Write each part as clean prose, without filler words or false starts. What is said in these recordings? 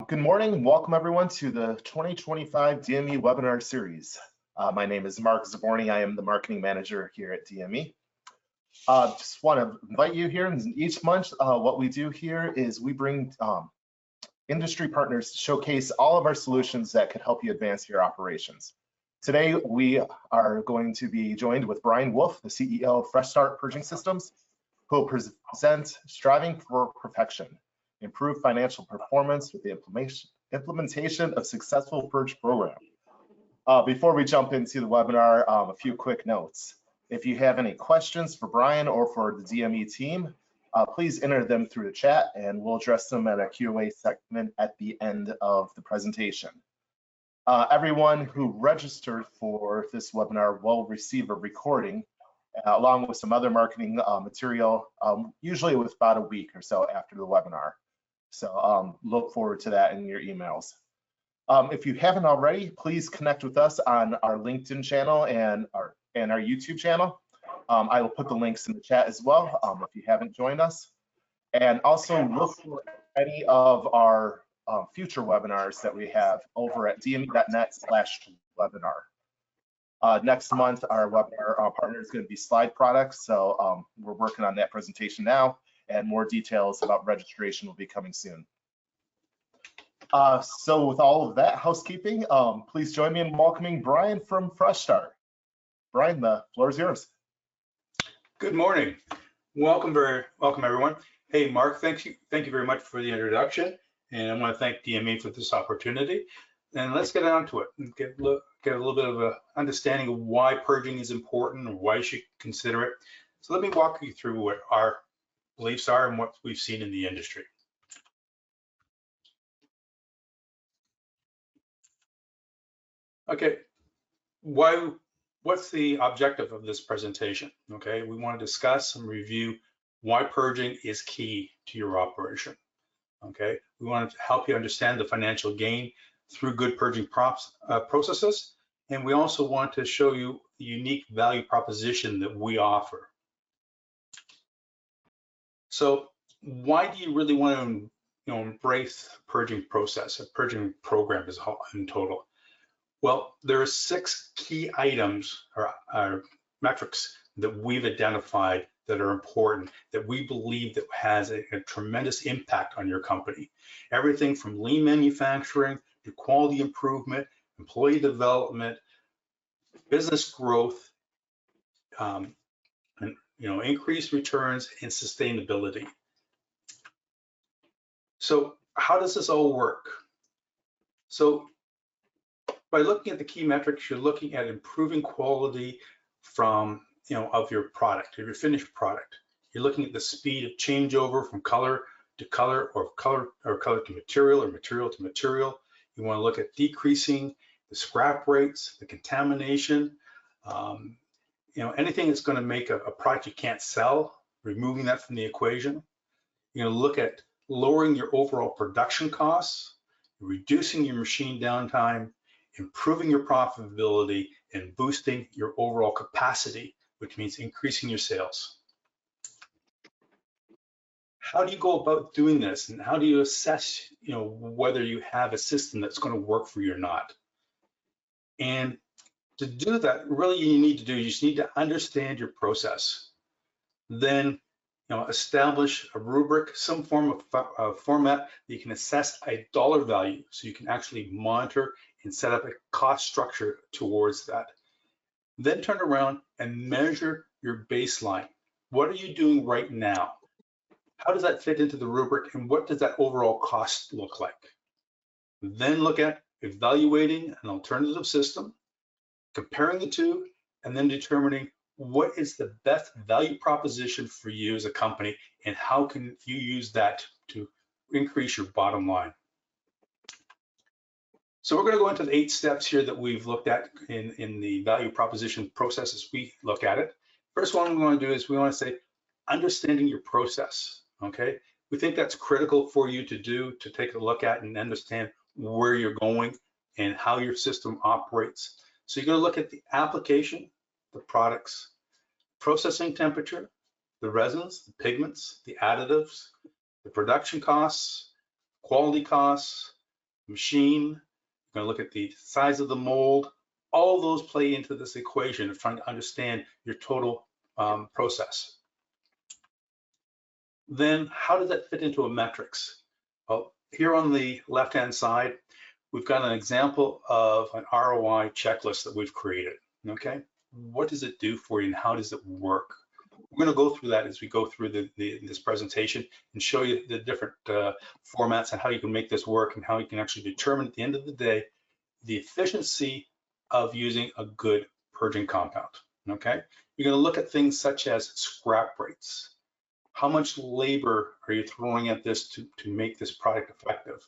Good morning. Welcome everyone to the 2025 DME Webinar Series. My name is Mark Zaborny. I am the Marketing Manager here at DME. Just want to invite you here. And each month, what we do here is we bring industry partners to showcase all of our solutions that could help you advance your operations. Today, we are going to be joined with Bryon Wolff, the CEO of Fresh Start Purging Systems, who will present Striving for Perfection. Improve financial performance with the implementation of successful purge program. Before we jump into the webinar, a few quick notes. If you have any questions for Bryon or for the DME team, please enter them through the chat and we'll address them at a Q&A segment at the end of the presentation. Everyone who registered for this webinar will receive a recording along with some other marketing material, usually with about a week or so after the webinar. So look forward to that in your emails. If you haven't already, please connect with us on our LinkedIn channel and our YouTube channel. I will put the links in the chat as well if you haven't joined us. And also look for any of our future webinars that we have over at dme.net/webinar. Next month, our webinar partner is going to be Slide Products. So we're working on that presentation now, and more details about registration will be coming soon. So with all of that housekeeping, please join me in welcoming Bryon from Fresh Start. Bryon, the floor is yours. Good morning. Welcome everyone. Hey, Mark, thank you very much for the introduction, and I want to thank DME for this opportunity. And let's get on to it and get a little bit of an understanding of why purging is important and why you should consider it. So let me walk you through what our beliefs are and what we've seen in the industry. Okay, what's the objective of this presentation? Okay, we want to discuss and review why purging is key to your operation. Okay, we want to help you understand the financial gain through good purging processes, and we also want to show you the unique value proposition that we offer. So why do you really want to embrace purging process, a purging program as in total? Well, there are 6 key items or metrics that we've identified that are important, that we believe that has a tremendous impact on your company. Everything from lean manufacturing to quality improvement, employee development, business growth, and increased returns and sustainability. So how does this all work? So by looking at the key metrics, you're looking at improving quality from of your product, of your finished product. You're looking at the speed of changeover from color to color, or color to material, or material to material. You want to look at decreasing the scrap rates, the contamination, anything that's going to make a product you can't sell, removing that from the equation. You're going to look at lowering your overall production costs, reducing your machine downtime, improving your profitability, and boosting your overall capacity, which means increasing your sales. How do you go about doing this, and how do you assess, whether you have a system that's going to work for you or not? And to do that, really, you just need to understand your process. Then, establish a rubric, some form of format that you can assess a dollar value, so you can actually monitor and set up a cost structure towards that. Then turn around and measure your baseline. What are you doing right now? How does that fit into the rubric, and what does that overall cost look like? Then look at evaluating an alternative system, comparing the two, and then determining what is the best value proposition for you as a company, and how can you use that to increase your bottom line. So we're going to go into the 8 steps here that we've looked at in the value proposition process as we look at it. First one we want to do is we want to say understanding your process. Okay, we think that's critical for you to take a look at and understand where you're going and how your system operates. So you're going to look at the application, the products, processing temperature, the resins, the pigments, the additives, the production costs, quality costs, machine, you're going to look at the size of the mold. All those play into this equation of trying to understand your total process. Then how does that fit into a metrics? Well, here on the left-hand side, we've got an example of an ROI checklist that we've created, okay? What does it do for you and how does it work? We're going to go through that as we go through this presentation and show you the different formats and how you can make this work and how you can actually determine at the end of the day the efficiency of using a good purging compound, okay? You're going to look at things such as scrap rates. How much labor are you throwing at this to make this product effective,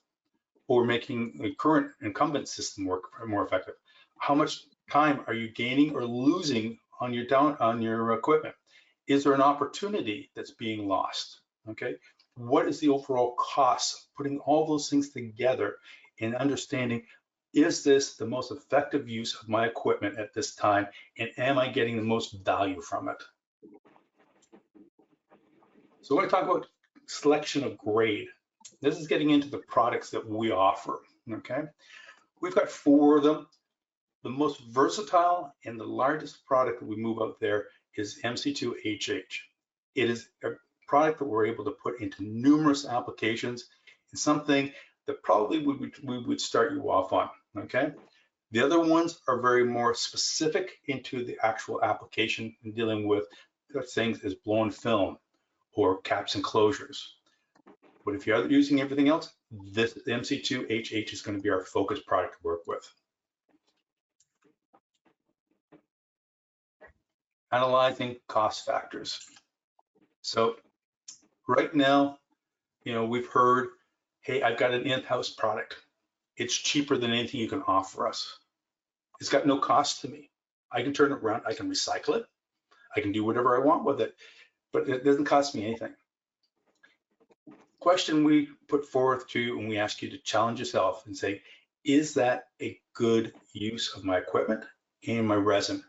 or making the current incumbent system work more effective? How much time are you gaining or losing on your equipment? Is there an opportunity that's being lost? Okay, what is the overall cost of putting all those things together and understanding, is this the most effective use of my equipment at this time, and am I getting the most value from it? So we're going to talk about selection of grade. This is getting into the products that we offer, okay? We've got 4 of them. The most versatile and the largest product that we move out there is MC2HH. It is a product that we're able to put into numerous applications and something that probably we would start you off on, okay? The other ones are very more specific into the actual application and dealing with things as blown film or caps and closures. But if you're using everything else, this MC2HH is going to be our focus product to work with. Analyzing cost factors. So right now, you know, we've heard, hey, I've got an in-house product. It's cheaper than anything you can offer us. It's got no cost to me. I can turn it around, I can recycle it, I can do whatever I want with it, but it doesn't cost me anything. Question we put forth to you, and we ask you to challenge yourself and say, is that a good use of my equipment and my resin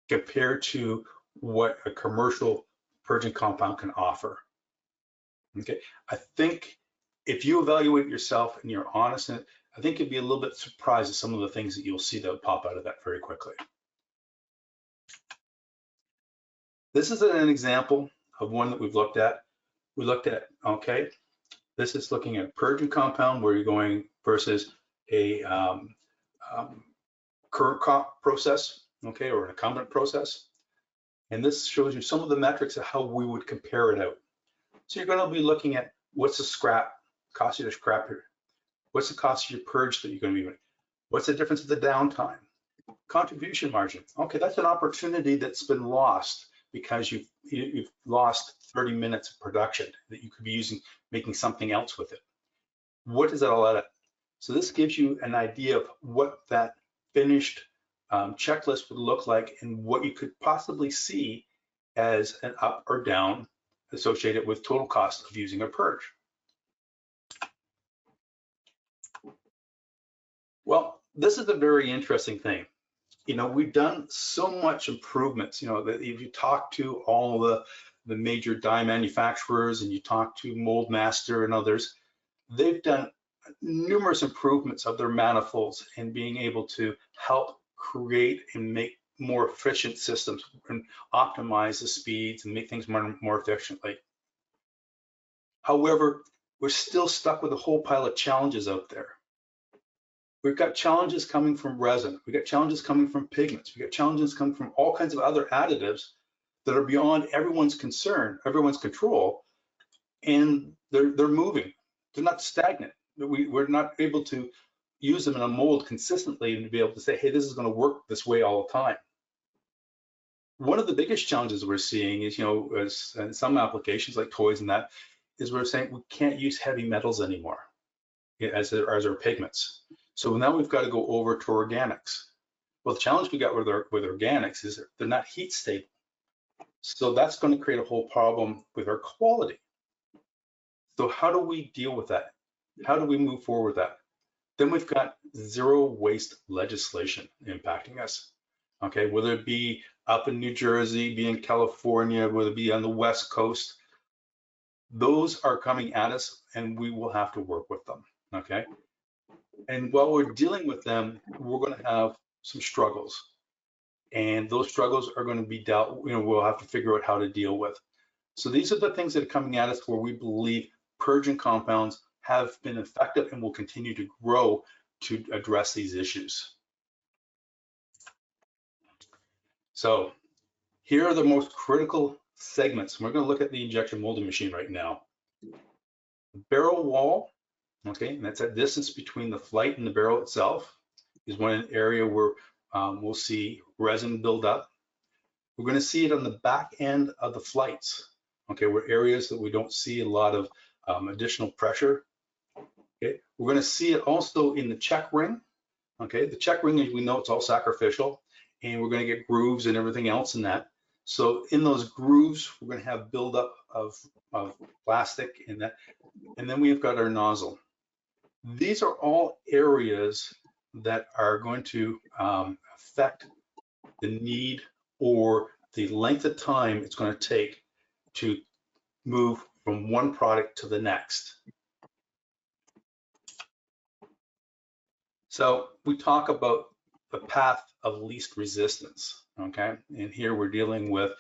compared to what a commercial purging compound can offer? Okay, I think if you evaluate yourself and you're honest in it, I think you'd be a little bit surprised at some of the things that you'll see that pop out of that very quickly. This is an example of one that we've looked at. We looked at, okay, this is looking at purging compound where you're going versus a current process, okay, or an incumbent process. And this shows you some of the metrics of how we would compare it out. So you're going to be looking at what's the scrap, cost of your scrap here. What's the cost of your purge that you're going to be doing? What's the difference of the downtime? Contribution margin. Okay, that's an opportunity that's been lost because you've lost 30 minutes of production that you could be using, making something else with it. What does that all add up? So this gives you an idea of what that finished checklist would look like and what you could possibly see as an up or down associated with total cost of using a purge. Well, this is a very interesting thing. You know, we've done so much improvements, you know, that if you talk to all the major die manufacturers and you talk to Mold Master and others, they've done numerous improvements of their manifolds and being able to help create and make more efficient systems and optimize the speeds and make things more efficiently. However, we're still stuck with a whole pile of challenges out there. We've got challenges coming from resin. We've got challenges coming from pigments. We've got challenges coming from all kinds of other additives that are beyond everyone's concern, everyone's control, and they're moving. They're not stagnant. We're not able to use them in a mold consistently and to be able to say, hey, this is going to work this way all the time. One of the biggest challenges we're seeing is, you know, as in some applications like toys and that, is we're saying we can't use heavy metals anymore as our pigments. So now we've got to go over to organics. Well, the challenge we got with organics is they're not heat stable. So that's going to create a whole problem with our quality. So how do we deal with that? How do we move forward with that? Then we've got zero waste legislation impacting us. Okay, whether it be up in New Jersey, be in California, whether it be on the West Coast, those are coming at us and we will have to work with them, okay? And while we're dealing with them, we're going to have some struggles. And those struggles are going to be dealt, we'll have to figure out how to deal with. So these are the things that are coming at us where we believe purging compounds have been effective and will continue to grow to address these issues. So here are the most critical segments. We're going to look at the injection molding machine right now. The barrel wall, okay, and that's that distance between the flight and the barrel itself, is one area where we'll see resin build up. We're going to see it on the back end of the flights, okay, where areas that we don't see a lot of additional pressure. Okay, we're going to see it also in the check ring. Okay, the check ring, as we know, it's all sacrificial, and we're going to get grooves and everything else in that. So in those grooves, we're going to have buildup of plastic in that, and then we've got our nozzle. These are all areas that are going to affect the need or the length of time it's going to take to move from one product to the next. So we talk about the path of least resistance, okay? And here we're dealing with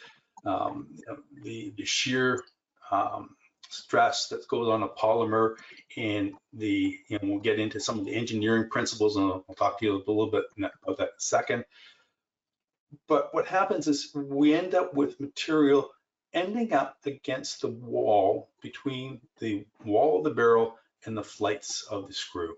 the shear stress that goes on a polymer, and we'll get into some of the engineering principles, and I'll talk to you a little bit about that in a second. But what happens is we end up with material ending up against the wall between the wall of the barrel and the flights of the screw.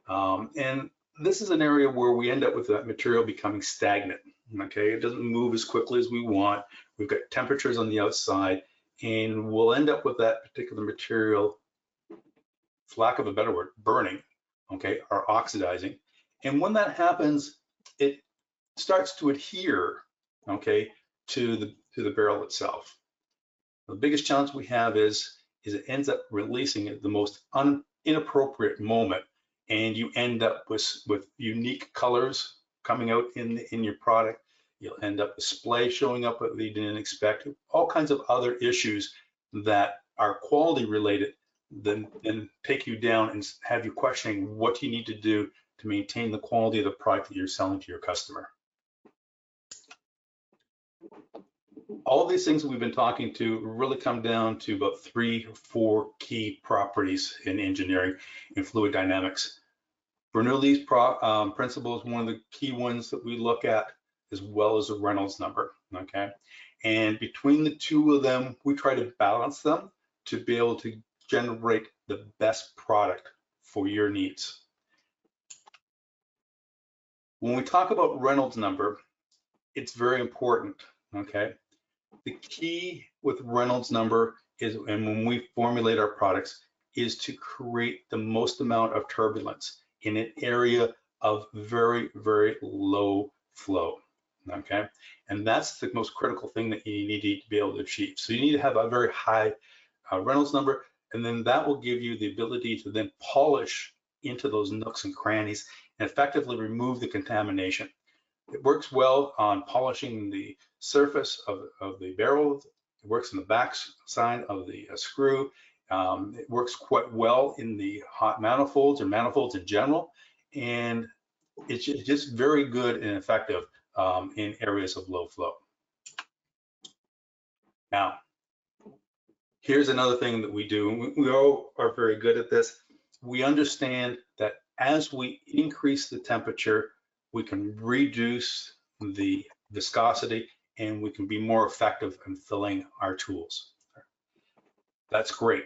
And this is an area where we end up with that material becoming stagnant, okay? It doesn't move as quickly as we want. We've got temperatures on the outside, and we'll end up with that particular material, for lack of a better word, burning, okay, or oxidizing. And when that happens, it starts to adhere, okay, to the barrel itself. The biggest challenge we have is it ends up releasing at the most inappropriate moment, and you end up with unique colors coming out in your product. You'll end up with splay showing up that you didn't expect, all kinds of other issues that are quality related, then take you down and have you questioning what you need to do to maintain the quality of the product that you're selling to your customer. All these things that we've been talking to really come down to about 3 or 4 key properties in engineering and fluid dynamics. Bernoulli's principle is one of the key ones that we look at, as well as the Reynolds number, okay? And between the two of them, we try to balance them to be able to generate the best product for your needs. When we talk about Reynolds number, it's very important, okay? The key with Reynolds number is, and when we formulate our products, is to create the most amount of turbulence in an area of very, very low flow, okay? And that's the most critical thing that you need to be able to achieve. So you need to have a very high Reynolds number, and then that will give you the ability to then polish into those nooks and crannies and effectively remove the contamination. It works well on polishing the surface of the barrel. It works in the back side of the screw. It works quite well in the hot manifolds or manifolds in general. And it's just very good and effective in areas of low flow. Now, here's another thing that we do. We all are very good at this. We understand that as we increase the temperature, we can reduce the viscosity and we can be more effective in filling our tools. That's great.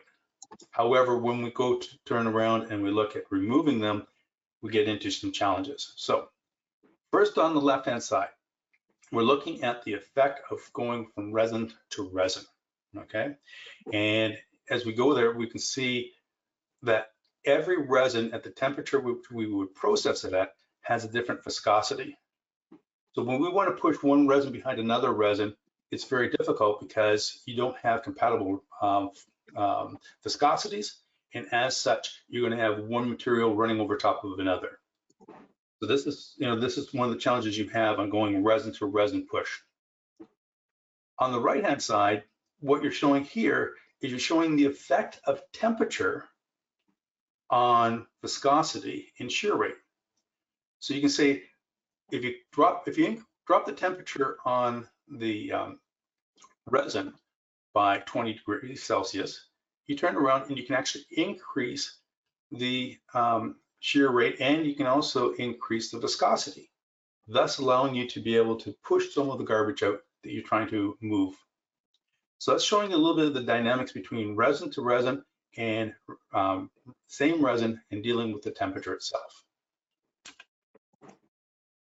However, when we go to turn around and we look at removing them, we get into some challenges. So first, on the left-hand side, we're looking at the effect of going from resin to resin, okay? And as we go there, we can see that every resin at the temperature which we would process it at has a different viscosity. So when we want to push one resin behind another resin, it's very difficult because you don't have compatible viscosities, and as such, you're going to have one material running over top of another. So this is one of the challenges you have on going resin to resin push. On the right-hand side, what you're showing here is you're showing the effect of temperature on viscosity and shear rate. So you can say if you drop the temperature on the resin by 20 degrees Celsius, you turn around and you can actually increase the shear rate, and you can also increase the viscosity, thus allowing you to be able to push some of the garbage out that you're trying to move. So that's showing a little bit of the dynamics between resin to resin and same resin and dealing with the temperature itself.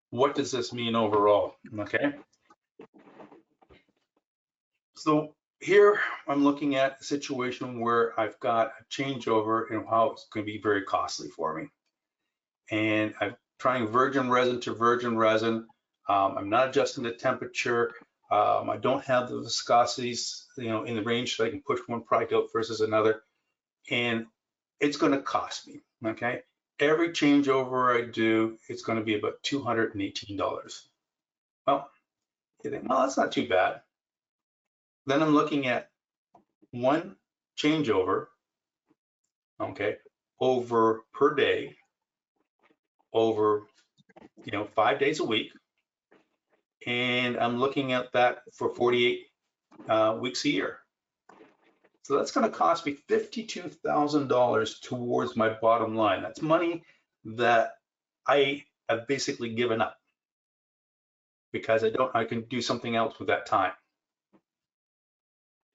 What does this mean overall? Okay. So here I'm looking at a situation where I've got a changeover and how it's going to be very costly for me. And I'm trying virgin resin to virgin resin. I'm not adjusting the temperature. I don't have the viscosities, in the range so I can push one product out versus another. And it's going to cost me, okay? Every changeover I do, it's going to be about $218. Well, you think, well, that's not too bad. Then I'm looking at one changeover, okay, over per day, over 5 days a week, and I'm looking at that for 48 weeks a year. So that's going to cost me $52,000 towards my bottom line. That's money that I have basically given up because I can do something else with that time.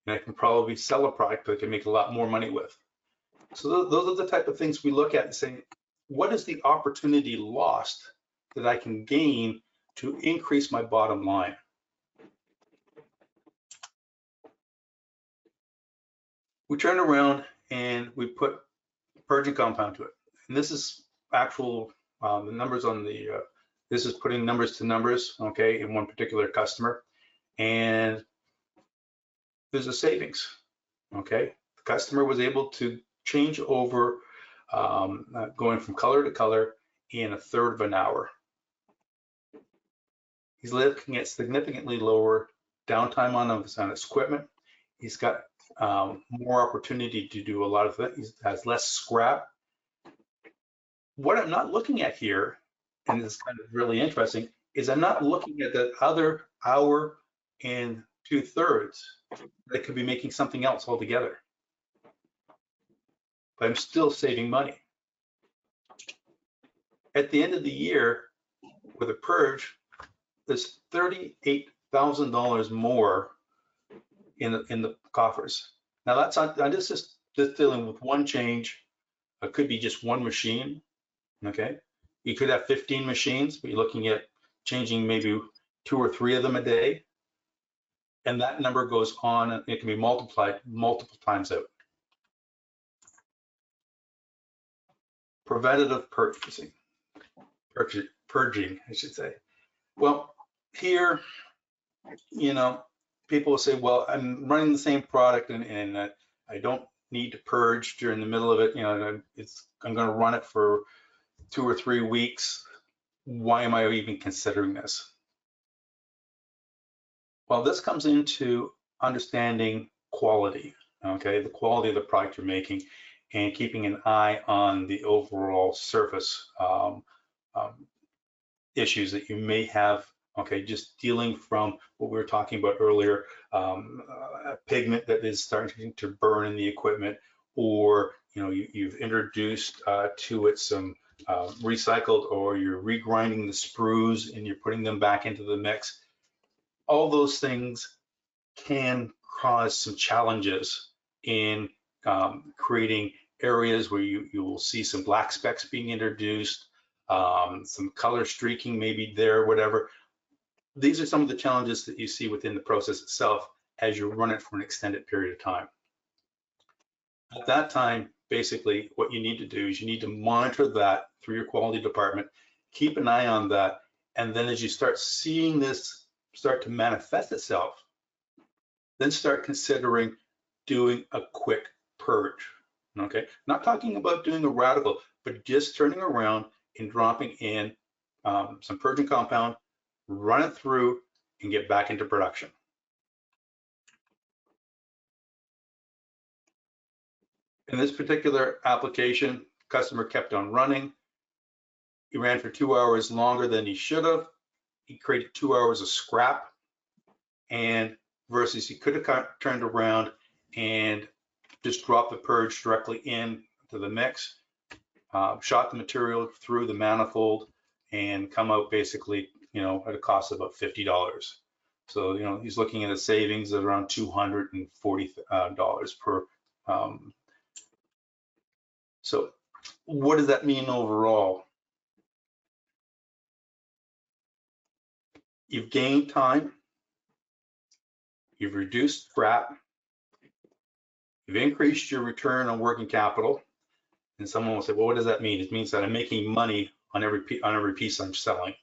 And I can probably sell a product that I can make a lot more money with. So those are the type of things we look at and say, what is the opportunity lost that I can gain to increase my bottom line? We turn around and we put purging compound to it. And this is actual, the numbers on the, this is putting numbers to numbers, okay, in one particular customer. And there's a savings, okay? The customer was able to change over going from color to color in 1/3 of an hour. He's looking at significantly lower downtime on his equipment. He's got more opportunity to do a lot of things. He has less scrap. What I'm not looking at here, and this is kind of really interesting, is I'm not looking at the other hour and 2/3 that could be making something else altogether. But I'm still saving money. At the end of the year, with a purge, there's $38,000 more in the coffers. Now that's not, I'm just dealing with one change. It could be just one machine, okay? You could have 15 machines, but you're looking at changing maybe 2 or 3 of them a day. And that number goes on, and it can be multiplied multiple times out. Preventative purging, I should say. Well, here, people will say, well, I'm running the same product and I don't need to purge during the middle of it. I'm going to run it for 2 or 3 weeks. Why am I even considering this? Well, this comes into understanding quality, okay? The quality of the product you're making and keeping an eye on the overall surface issues that you may have, okay? Just dealing from what we were talking about earlier, a pigment that is starting to burn in the equipment, or you've introduced to it some recycled, or you're regrinding the sprues and you're putting them back into the mix. All those things can cause some challenges in creating areas where you will see some black specks being introduced, some color streaking maybe there, whatever. These are some of the challenges that you see within the process itself as you run it for an extended period of time. At that time, basically, what you need to do is you need to monitor that through your quality department, keep an eye on that, and then as you start seeing this start to manifest itself, then start considering doing a quick purge, okay? Not talking about doing a radical, but just turning around and dropping in some purging compound, run it through, and get back into production. In this particular application, Customer kept on running. He ran for 2 hours longer than he should have. He created 2 hours of scrap, and versus he could have turned around and just dropped the purge directly in to the mix, shot the material through the manifold, and come out basically, at a cost of about $50. So, he's looking at a savings of around $240 per. So what does that mean overall? You've gained time, you've reduced scrap, you've increased your return on working capital, and someone will say, well, what does that mean? It means that I'm making money on every piece I'm selling.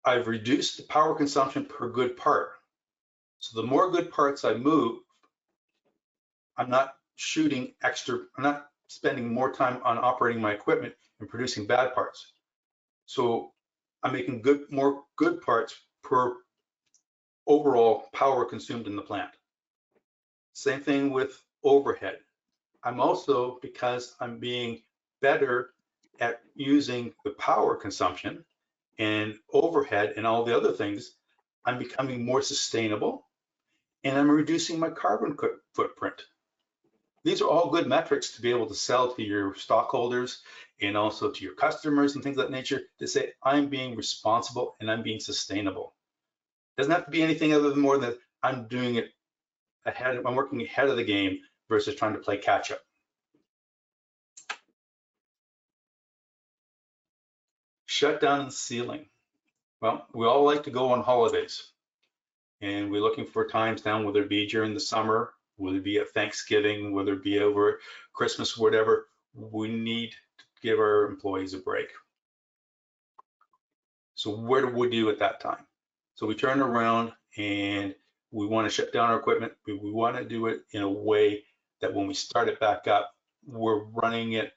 I've reduced the power consumption per good part. So the more good parts I move, I'm not shooting extra, I'm not spending more time on operating my equipment and producing bad parts. So I'm making more good parts per overall power consumed in the plant. Same thing with overhead. I'm also, because I'm being better at using the power consumption and overhead and all the other things, I'm becoming more sustainable, and I'm reducing my carbon footprint. These are all good metrics to be able to sell to your stockholders and also to your customers and things of that nature, to say I'm being responsible and I'm being sustainable. It doesn't have to be anything other than more than I'm doing it ahead, I'm working ahead of the game versus trying to play catch up. Shutdown and sealing. Well, we all like to go on holidays, and we're looking for times down, whether it be during the summer, whether it be at Thanksgiving, whether it be over Christmas, whatever. We need to give our employees a break. So what do we do at that time? So we turn around and we want to shut down our equipment. We want to do it in a way that when we start it back up, we're running it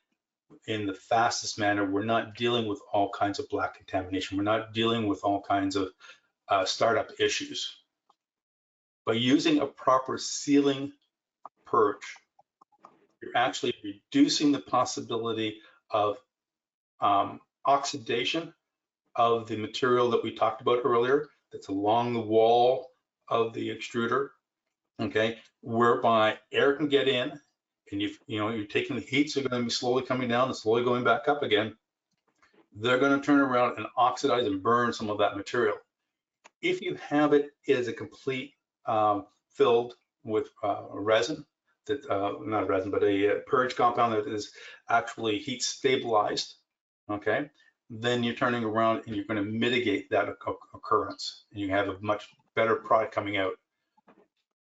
in the fastest manner. We're not dealing with all kinds of black contamination. We're not dealing with all kinds of startup issues. By using a proper sealing purge, you're actually reducing the possibility of oxidation of the material that we talked about earlier that's along the wall of the extruder, okay, whereby air can get in, and you're taking the heat, so you're going to be slowly coming down and slowly going back up again. They're going to turn around and oxidize and burn some of that material. If you have it as a complete filled with resin, that not resin, but a purge compound that is actually heat stabilized, okay, then you're turning around and you're going to mitigate that occurrence, and you have a much better product coming out.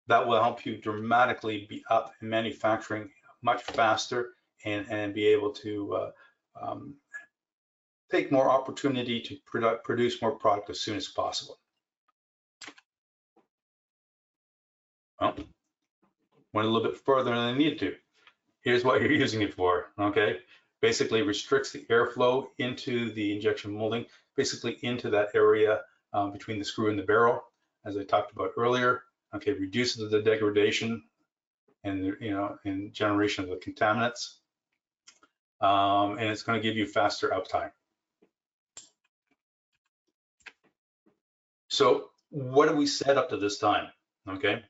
That will help you dramatically be up in manufacturing much faster and be able to take more opportunity to produce more product as soon as possible. Well, went a little bit further than I needed to. Here's what you're using it for, okay? Basically restricts the airflow into the injection molding, basically into that area between the screw and the barrel, as I talked about earlier. Okay, reduces the degradation and and generation of the contaminants, and it's going to give you faster uptime. So what have we set up to this time? Okay,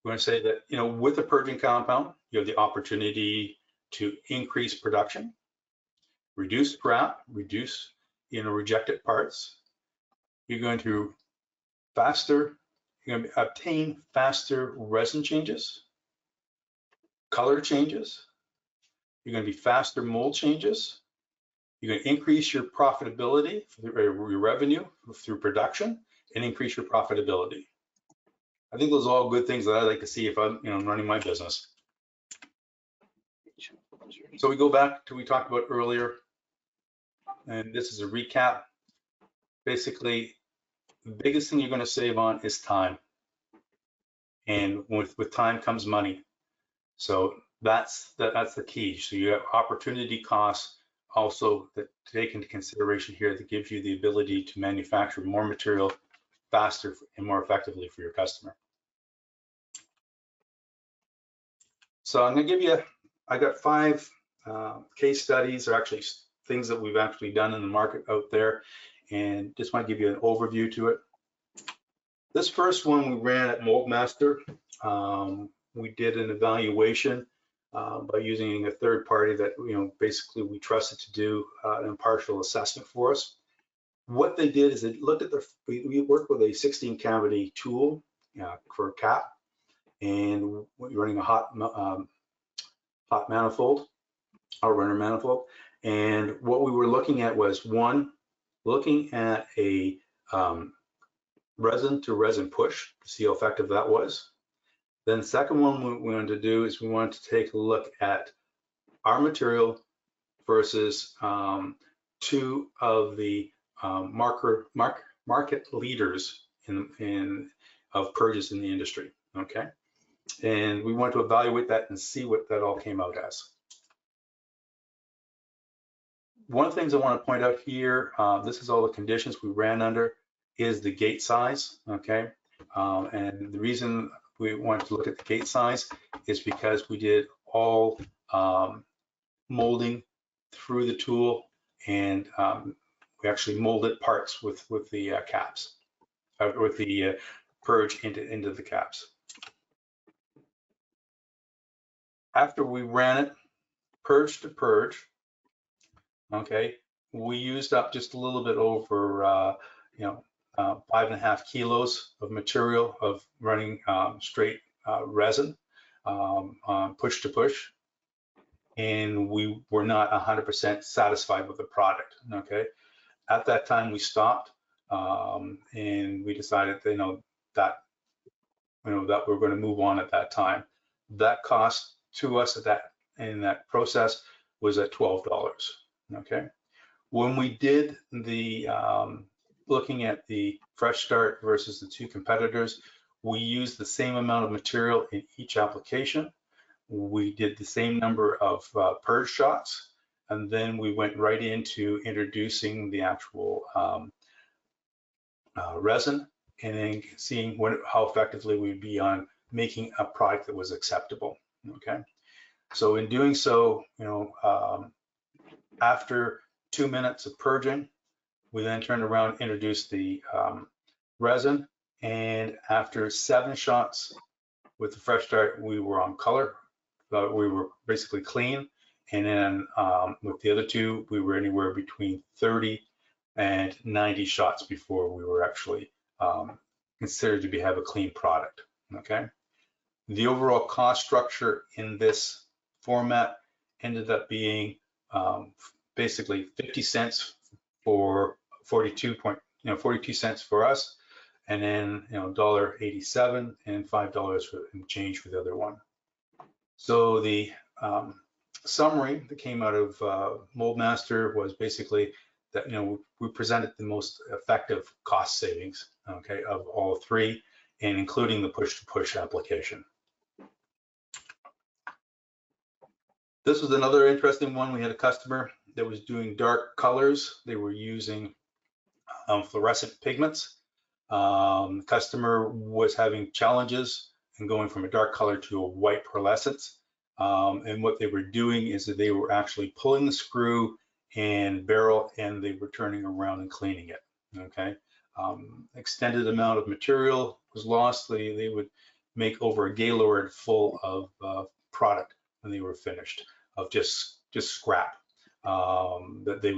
we're going to say that with a purging compound, you have the opportunity to increase production, reduce scrap, reduce rejected parts. You're going to you're going to obtain faster resin changes, color changes. You're going to be faster mold changes. You're going to increase your profitability, your revenue through production, and increase your profitability. I think those are all good things that I like to see if I'm running my business. So we go back to what we talked about earlier, and this is a recap. Basically, the biggest thing you're going to save on is time, and with time comes money. So that's the key. So you have opportunity costs also that take into consideration here that gives you the ability to manufacture more material faster and more effectively for your customer. So I'm going to give you I got 5 case studies, or actually things that we've actually done in the market out there, and just want to give you an overview to it. This first one we ran at Moldmaster. We did an evaluation by using a third party that basically we trusted to do an impartial assessment for us. What they did is they looked at we worked with a 16 cavity tool for a cap, and you're running a hot manifold, or runner manifold. And what we were looking at was, one, looking at a resin to resin push to see how effective that was. Then the second one we wanted to do is we wanted to take a look at our material versus 2 of the market leaders of purges in the industry. Okay, and we want to evaluate that and see what that all came out as. One of the things I want to point out here, this is all the conditions we ran under, is the gate size. Okay, and the reason we wanted to look at the gate size is because we did all molding through the tool, and we actually molded parts with the caps, with the purge into the caps. After we ran it purge to purge, okay, we used up just a little bit over 5.5 kilos of material of running straight resin push to push, and we were not 100% satisfied with the product. Okay, at that time we stopped, and we decided that we're going to move on at that time. That cost to us in that process was at $12. Okay, when we did the looking at the Fresh Start versus the 2 competitors, we used the same amount of material in each application. We did the same number of purge shots, and then we went right into introducing the actual resin, and then seeing how effectively we'd be on making a product that was acceptable. Okay, so in doing so, after 2 minutes of purging, we then turned around and introduced the resin, and after 7 shots with the Fresh Start, we were on color. We were basically clean, and then with the other 2, we were anywhere between 30 and 90 shots before we were actually considered to have a clean product. Okay, the overall cost structure in this format ended up being basically 50 cents for 42 cents for us, and then $1.87 and $5 and change for the other one. So the summary that came out of Moldmaster was basically that we presented the most effective cost savings, okay, of all 3, and including the push-to-push application. This was another interesting one. We had a customer that was doing dark colors. They were using fluorescent pigments. The customer was having challenges in going from a dark color to a white pearlescence. And what they were doing is that they were actually pulling the screw and barrel, and they were turning around and cleaning it. Okay, extended amount of material was lost. They would make over a gaylord full of product when they were finished, of just scrap that they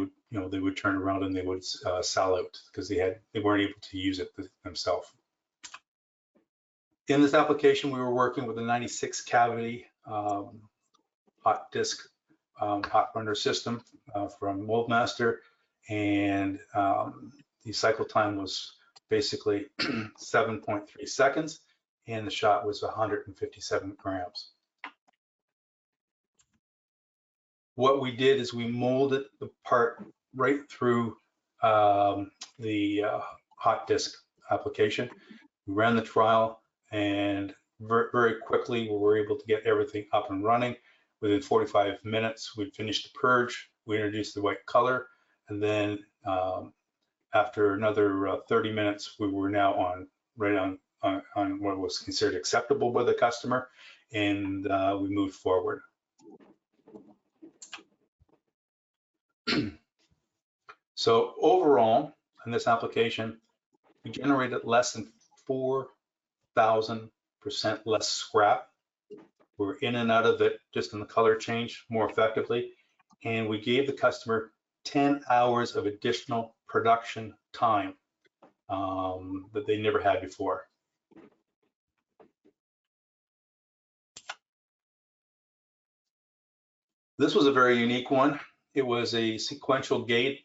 would turn around and they would sell out because they weren't able to use it themselves. In this application, we were working with a 96 cavity hot disc hot runner system from Moldmaster, and the cycle time was basically 7.3 seconds, and the shot was 157 grams. What we did is we molded the part right through the hot disc application. We ran the trial, and very quickly we were able to get everything up and running. Within 45 minutes, we'd finished the purge. We introduced the white color, and then after another 30 minutes, we were now right on what was considered acceptable by the customer, and we moved forward. So overall, in this application, we generated less than 4,000% less scrap. We're in and out of it just in the color change more effectively. And we gave the customer 10 hours of additional production time that they never had before. This was a very unique one. It was a sequential gate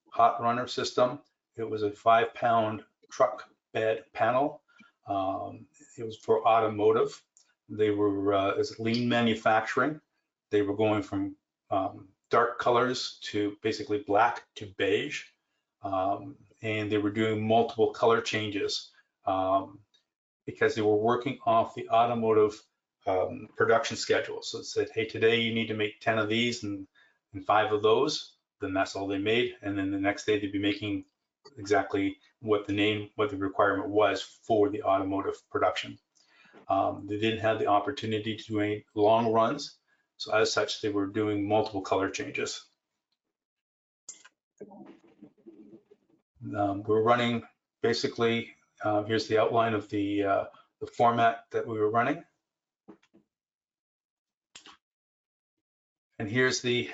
hot runner system. It was a 5-pound truck bed panel. It was for automotive. They were as lean manufacturing. They were going from dark colors to basically black to beige. And they were doing multiple color changes because they were working off the automotive production schedule. So it said, hey, today you need to make 10 of these and 5 of those. Then that's all they made. And then the next day they'd be making exactly what the requirement was for the automotive production. They didn't have the opportunity to do any long runs. So as such, they were doing multiple color changes. We're running basically, here's the outline of the format that we were running. And here's the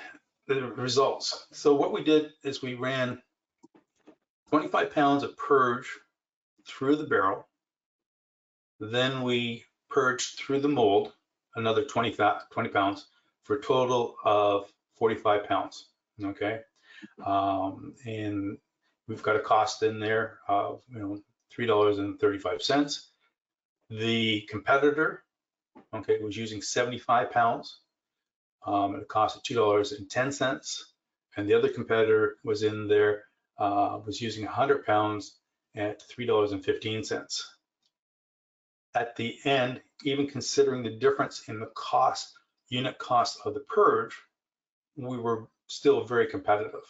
results. So what we did is we ran 25 pounds of purge through the barrel. Then we purged through the mold, another 20 pounds for a total of 45 pounds, okay? And we've got a cost in there of $3.35. The competitor, okay, was using 75 pounds. It cost $2.10. And the other competitor was in there, was using 100 pounds at $3.15. At the end, even considering the difference in the cost, unit cost of the purge, we were still very competitive.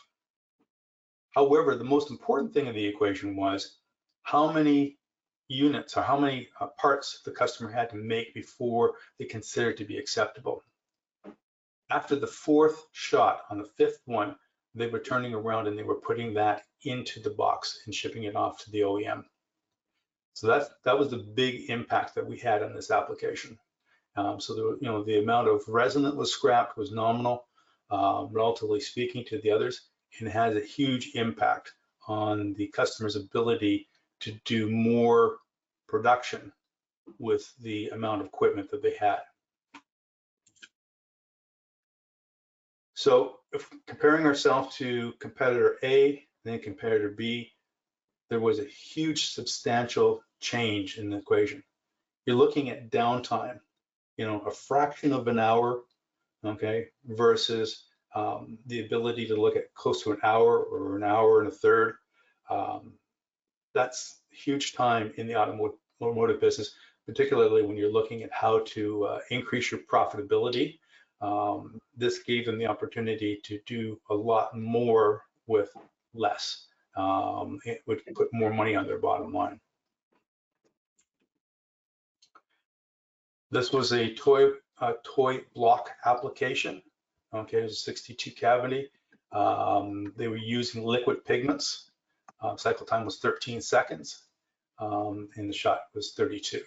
However, the most important thing in the equation was how many units or how many parts the customer had to make before they considered to be acceptable. After the 4th shot, on the 5th one, they were turning around and they were putting that into the box and shipping it off to the OEM. So that was the big impact that we had on this application. So the amount of resin that was scrapped was nominal, relatively speaking to the others, and has a huge impact on the customer's ability to do more production with the amount of equipment that they had. So if comparing ourselves to competitor A, then competitor B, there was a huge substantial change in the equation. You're looking at downtime, a fraction of an hour, okay, versus the ability to look at close to an hour or an hour and a third. That's huge time in the automotive business, particularly when you're looking at how to increase your profitability. This gave them the opportunity to do a lot more with less. It would put more money on their bottom line. This was a toy block application. Okay, it was a 62 cavity. They were using liquid pigments. Cycle time was 13 seconds, and the shot was 32.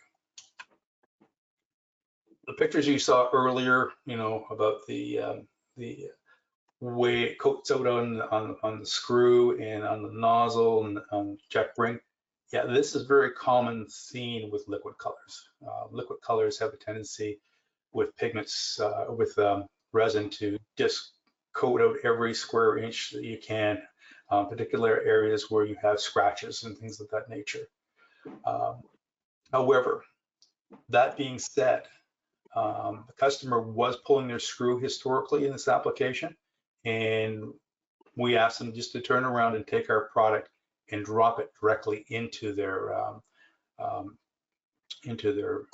The pictures you saw earlier, about the way it coats out on the screw and on the nozzle and on the check ring. Yeah, this is very common seen with liquid colors. Liquid colors have a tendency with pigments, with resin to just coat out every square inch that you can, particular areas where you have scratches and things of that nature. However, that being said, the customer was pulling their screw historically in this application, and we asked them just to turn around and take our product and drop it directly into their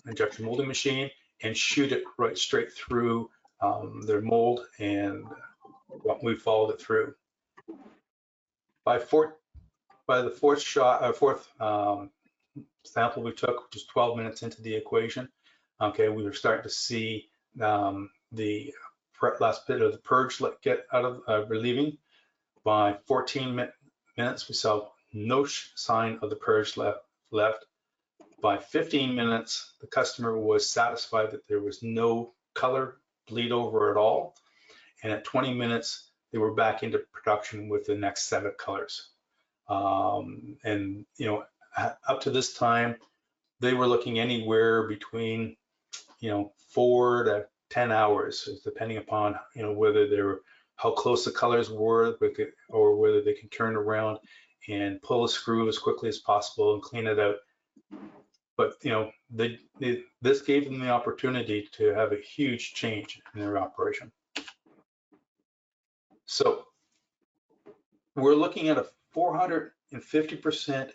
injection molding machine and shoot it right straight through their mold, and we followed it through. By the fourth sample we took, which was 12 minutes into the equation, okay, we were starting to see the last bit of the purge get out of relieving. By 14 minutes, we saw no sign of the purge left. By 15 minutes, the customer was satisfied that there was no color bleed over at all. And at 20 minutes, they were back into production with the next 7 colors. And you know, up to this time, they were looking anywhere between 4 to 10 hours, depending upon whether they were how close the colors were, or whether they can turn around and pull a screw as quickly as possible and clean it out. But this gave them the opportunity to have a huge change in their operation. So we're looking at a 450%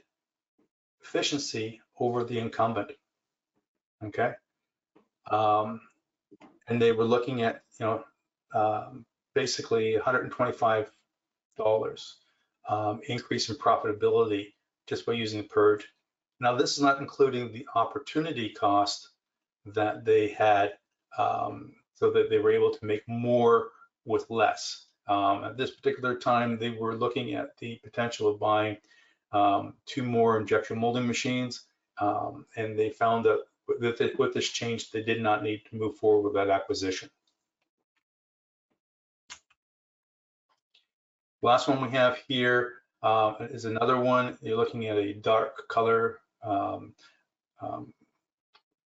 efficiency over the incumbent. Okay, and they were looking at basically $125 increase in profitability just by using the purge. Now, this is not including the opportunity cost that they had, so that they were able to make more with less. At this particular time, they were looking at the potential of buying 2 more injection molding machines, and they found that with this change, they did not need to move forward with that acquisition. Last one we have here is another one. You're looking at a dark color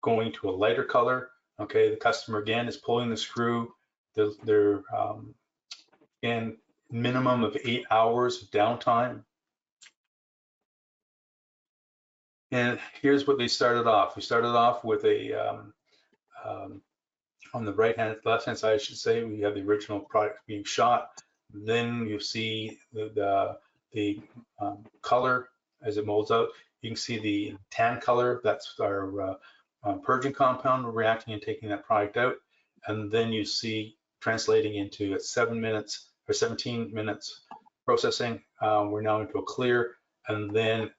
going to a lighter color. Okay, the customer again is pulling the screw. They're in minimum of 8 hours of downtime. And here's what they started off. We started off with a on the left-hand side, I should say, we have the original product being shot. Then you see the color as it molds out. You can see the tan color. That's our purging compound reacting and taking that product out. And then you see translating into at 7 minutes or 17 minutes processing. We're now into a clear, and then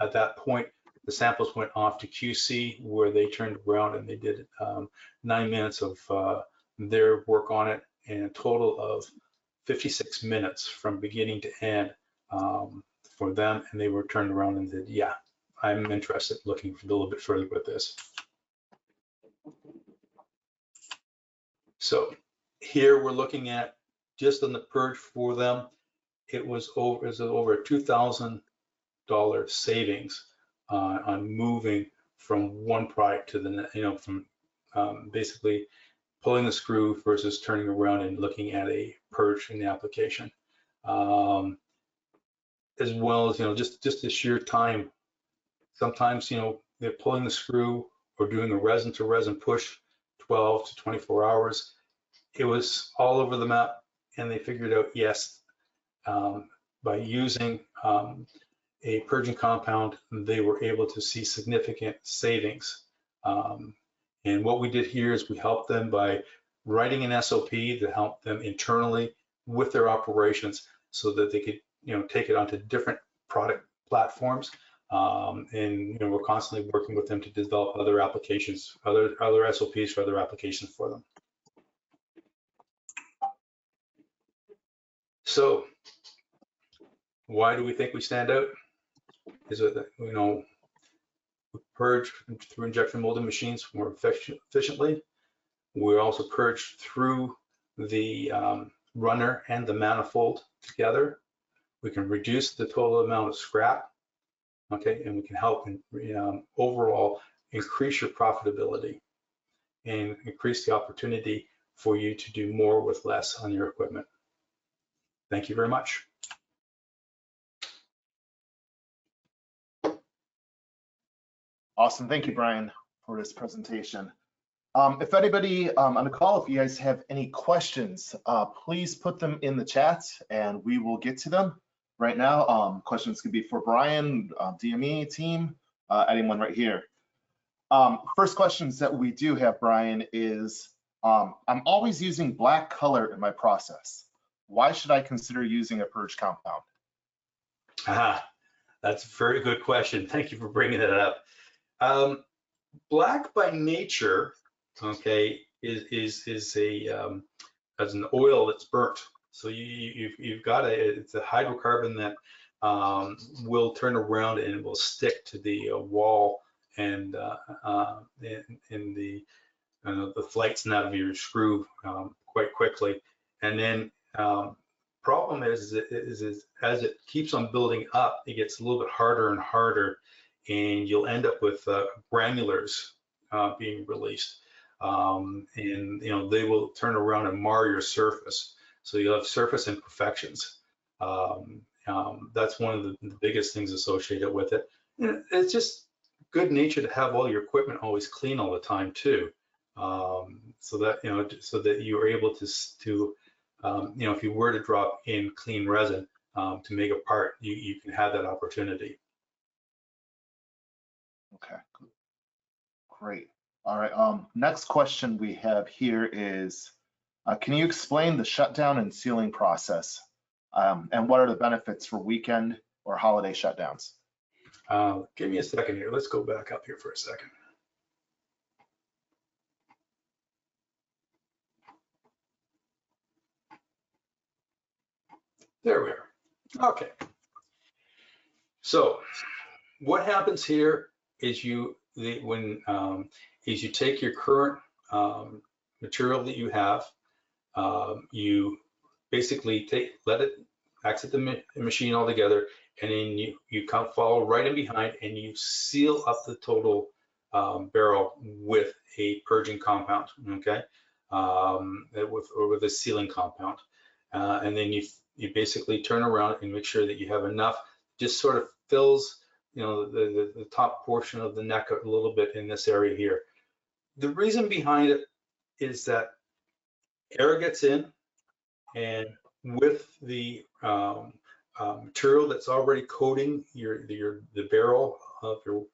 at that point, the samples went off to QC, where they turned around and they did 9 minutes of their work on it, and a total of 56 minutes from beginning to end for them. And they were turned around and said, yeah, I'm interested in looking a little bit further with this. So here we're looking at just on the purge for them, it was over a $2,000 savings on moving from one product to the from basically pulling the screw versus turning around and looking at a purge in the application, as well as just the sheer time. Sometimes they're pulling the screw or doing a resin to resin push 12 to 24 hours. It was all over the map, and they figured out, yes, by using a purging compound, they were able to see significant savings. And what we did here is we helped them by writing an SOP to help them internally with their operations, so that they could take it onto different product platforms. And we're constantly working with them to develop other applications, other SOPs for other applications for them. So why do we think we stand out? Is it that we purge through injection molding machines more efficiently. We also purge through the runner and the manifold together. We can reduce the total amount of scrap, okay, and we can help overall increase your profitability and increase the opportunity for you to do more with less on your equipment. Thank you very much. Awesome. Thank you, Bryon, for this presentation. If anybody on the call, if you guys have any questions, please put them in the chat and we will get to them right now. Questions could be for Bryon, DME team, anyone right here. First questions that we do have, Bryon, is I'm always using black color in my process. Why should I consider using a purge compound? That's a very good question. Thank you for bringing that up. Black by nature, okay, is an oil that's burnt. So you've got it's a hydrocarbon that will turn around and will stick to the wall and in the flights and out of your screw quite quickly. And then problem is as it keeps on building up, it gets a little bit harder and harder, and you'll end up with granulars being released. And they will turn around and mar your surface. So you'll have surface imperfections. That's one of the biggest things associated with it. And it's just good nature to have all your equipment always clean all the time too. So that you're able to if you were to drop in clean resin to make a part, you can have that opportunity. Okay, great. All right, next question we have here is, can you explain the shutdown and sealing process? And what are the benefits for weekend or holiday shutdowns? Give me a second here. Let's go back up here for a second. There we are. Okay. So what happens here is you take your current material that you have, you basically let it exit the machine altogether, and then you come follow right in behind and you seal up the total barrel with a purging compound, okay, with a sealing compound, and then you basically turn around and make sure that you have enough, just sort of fills the top portion of the neck a little bit in this area here. The reason behind it is that air gets in, and with the material that's already coating the barrel of your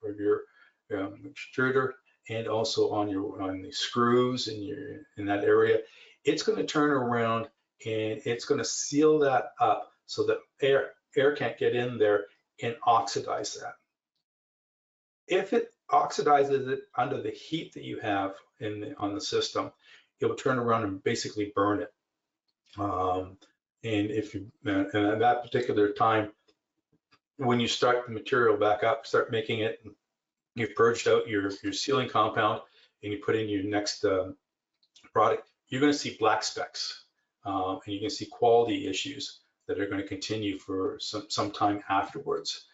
extruder, and also on the screws in that area, it's going to turn around and it's going to seal that up so that air can't get in there and oxidize that. If it oxidizes it under the heat that you have on the system, it will turn around and basically burn it. And and at that particular time, when you start the material back up, start making it, you've purged out your sealing compound, and you put in your next product, you're going to see black specks, and you're going to see quality issues that are going to continue for some time afterwards.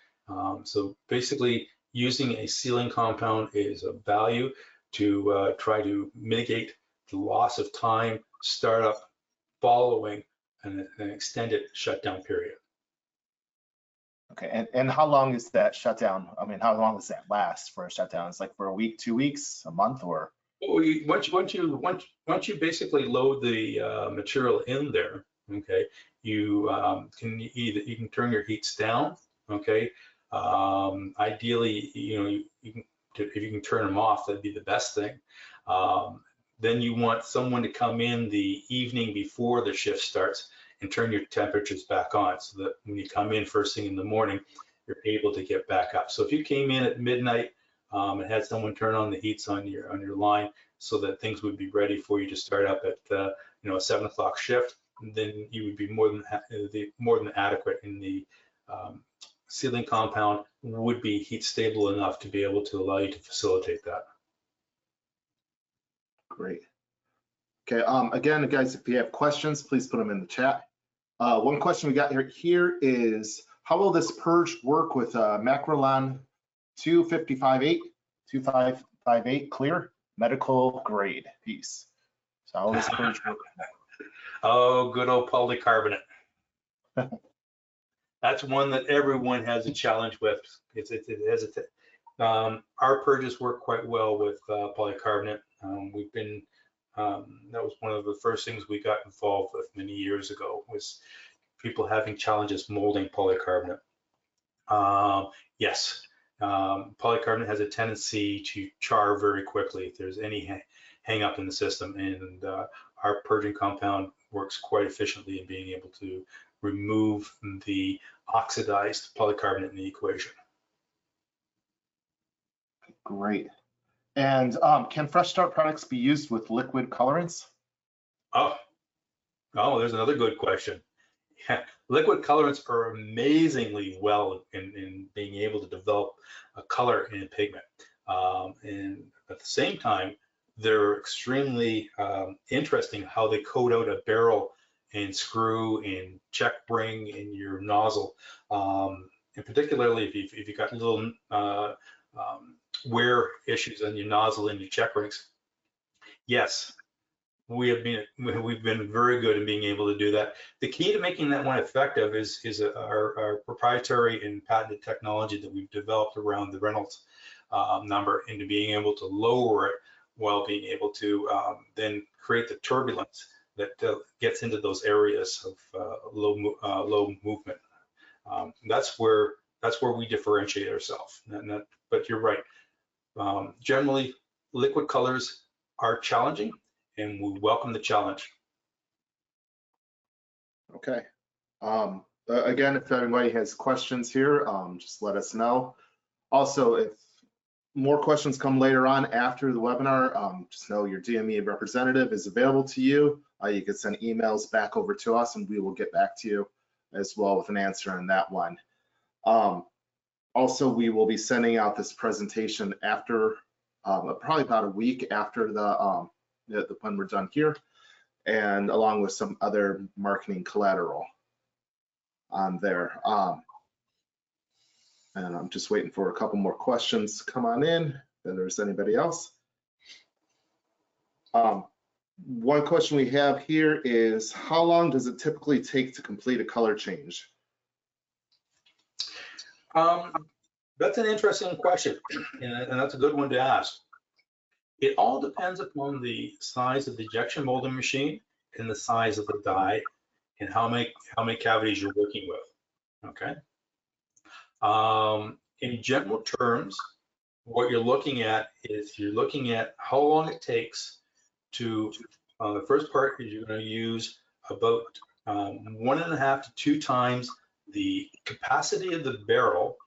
So basically, using a sealing compound is of value to try to mitigate the loss of time, startup, following an extended shutdown period. Okay, and how long is that shutdown? I mean, how long does that last for a shutdown? It's like for a week, 2 weeks, a month, or? Well, once you basically load the material in there, okay, you can turn your heats down, okay. Ideally, if you can turn them off, that'd be the best thing. Then you want someone to come in the evening before the shift starts and turn your temperatures back on, so that when you come in first thing in the morning, you're able to get back up. So if you came in at midnight and had someone turn on the heats on your line, so that things would be ready for you to start up at a 7 o'clock shift, then you would be more than adequate. In the sealing compound would be heat stable enough to be able to allow you to facilitate that. Great. Okay, again, guys, if you have questions, please put them in the chat. One question we got here is, how will this purge work with Macrolon 2558 clear medical grade piece? So how will this purge work? Oh, good old polycarbonate. That's one that everyone has a challenge with. Our purges work quite well with polycarbonate. That was one of the first things we got involved with many years ago, was people having challenges molding polycarbonate. Yes, polycarbonate has a tendency to char very quickly if there's any hang up in the system, and our purging compound works quite efficiently in being able to remove the oxidized polycarbonate in the equation. Great. And can Fresh Start products be used with liquid colorants? Oh, Oh, there's another good question. Yeah, liquid colorants are amazingly well in being able to develop a color in pigment. And at the same time, they're extremely interesting how they coat out a barrel and screw and check ring in your nozzle. And particularly if you've got little wear issues on your nozzle and your check rings. Yes, we've been very good in being able to do that. The key to making that one effective is our proprietary and patented technology that we've developed around the Reynolds number, into being able to lower it while being able to then create the turbulence that gets into those areas of low movement. That's where we differentiate ourselves. But you're right. Generally, liquid colors are challenging, and we welcome the challenge. Okay. Again, if anybody has questions here, just let us know. Also, if more questions come later on after the webinar, just know your DME representative is available to you. You can send emails back over to us, and we will get back to you as well with an answer on that one. Also, we will be sending out this presentation after, probably about a week after when we're done here, and along with some other marketing collateral on there. And I'm just waiting for a couple more questions to come on in, if there's anybody else. One question we have here is, how long does it typically take to complete a color change? That's an interesting question, and that's a good one to ask. It all depends upon the size of the injection molding machine and the size of the die and how many cavities you're working with. Okay. In general terms, what you're looking at is you're looking at how long it takes to, the first part is you're going to use about 1.5 to 2 times the capacity of the barrel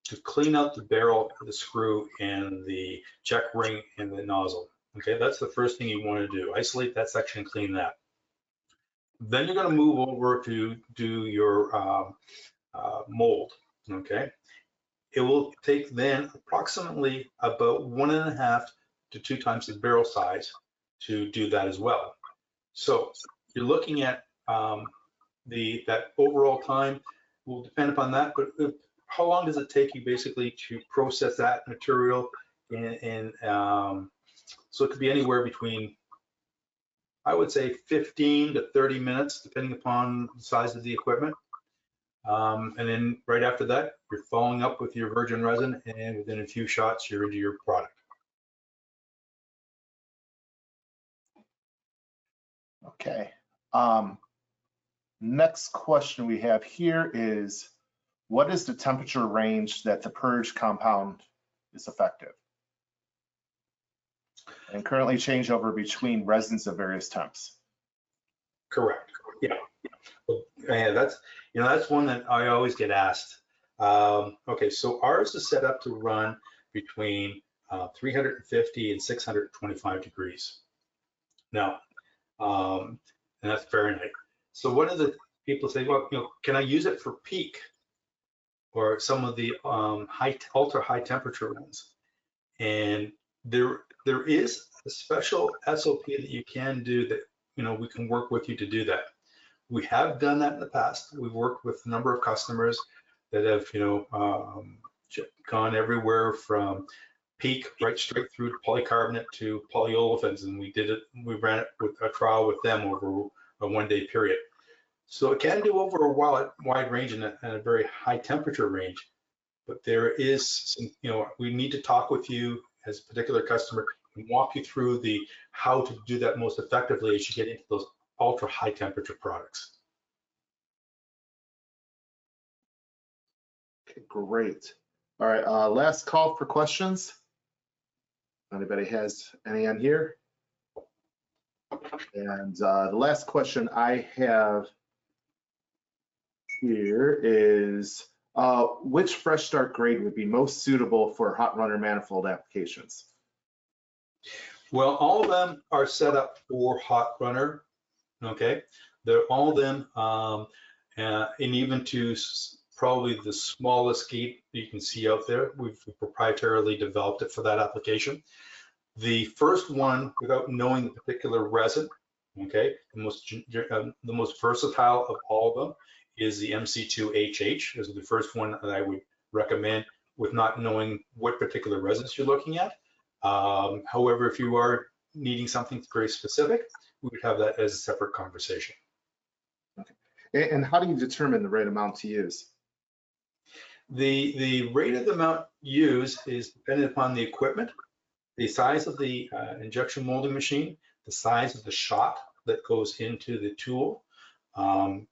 to clean out the barrel, the screw, and the check ring and the nozzle. Okay, that's the first thing you want to do. Isolate that section and clean that. Then you're going to move over to do your mold. Okay, it will take then approximately about 1.5 to 2 times the barrel size to do that as well. So you're looking at that overall time will depend upon that, but how long does it take you basically to process that material? And so it could be anywhere between, I would say, 15 to 30 minutes, depending upon the size of the equipment. And then right after that, you're following up with your virgin resin, and within a few shots, you're into your product. Okay. Next question we have here is, what is the temperature range that the purge compound is effective? And currently changeover between resins of various temps. Correct. Yeah. Well, yeah, that's one that I always get asked. Okay, so ours is set up to run between 350 and 625 degrees. Now, and that's Fahrenheit. So what do the people say? Well, can I use it for peak or some of the ultra high temperature ones? And there is a special SOP that you can do that, we can work with you to do that. We have done that in the past. We've worked with a number of customers that have, gone everywhere from peak right straight through to polycarbonate to polyolefins, and we ran it with a trial with them over a 1-day period. So it can do over a wide range and a very high temperature range, but there is some, we need to talk with you as a particular customer and walk you through how to do that most effectively as you get into those ultra high temperature products. Okay, great. All right, last call for questions. Anybody has any on here? And the last question I have here is, which Fresh Start grade would be most suitable for hot runner manifold applications? Well, all of them are set up for hot runner. Okay, They're all them, and even to probably the smallest gate you can see out there. We've proprietarily developed it for that application. The first one, without knowing the particular resin, okay, the most versatile of all of them is the MC2HH. This is the first one that I would recommend with not knowing what particular resins you're looking at. However, if you are needing something very specific, we would have that as a separate conversation. Okay. And how do you determine the right amount to use? The rate of the amount used is dependent upon the equipment, the size of the injection molding machine, the size of the shot that goes into the tool. And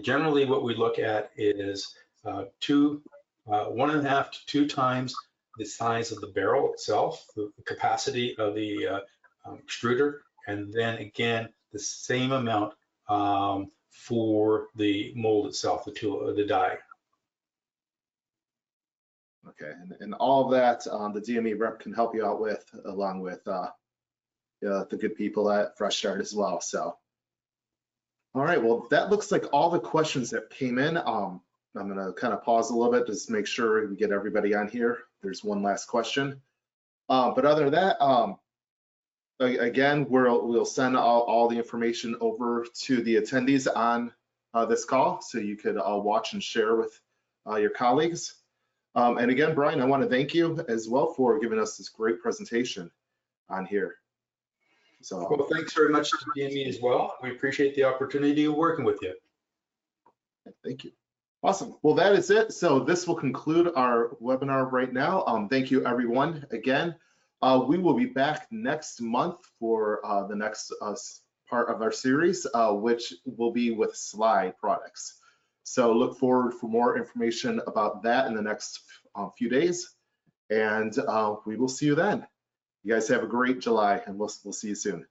generally what we look at is 1.5 to 2 times the size of the barrel itself, the capacity of the extruder, and then again, the same amount for the mold itself, the tool, the die. Okay, and all of that the DME rep can help you out with, along with the good people at Fresh Start as well. So, all right, well, that looks like all the questions that came in. I'm gonna kind of pause a little bit just to make sure we get everybody on here. There's one last question, but other than that, again, we'll send all the information over to the attendees on this call, so you could watch and share with your colleagues. And again, Bryon, I want to thank you as well for giving us this great presentation on here. So, well, thanks very much to DME as well. We appreciate the opportunity of working with you. Thank you. Awesome. Well, that is it. So this will conclude our webinar right now. Thank you, everyone. Again, we will be back next month for the next part of our series, which will be with slide products. So look forward for more information about that in the next few days, and we will see you then. You guys have a great July, and we'll see you soon.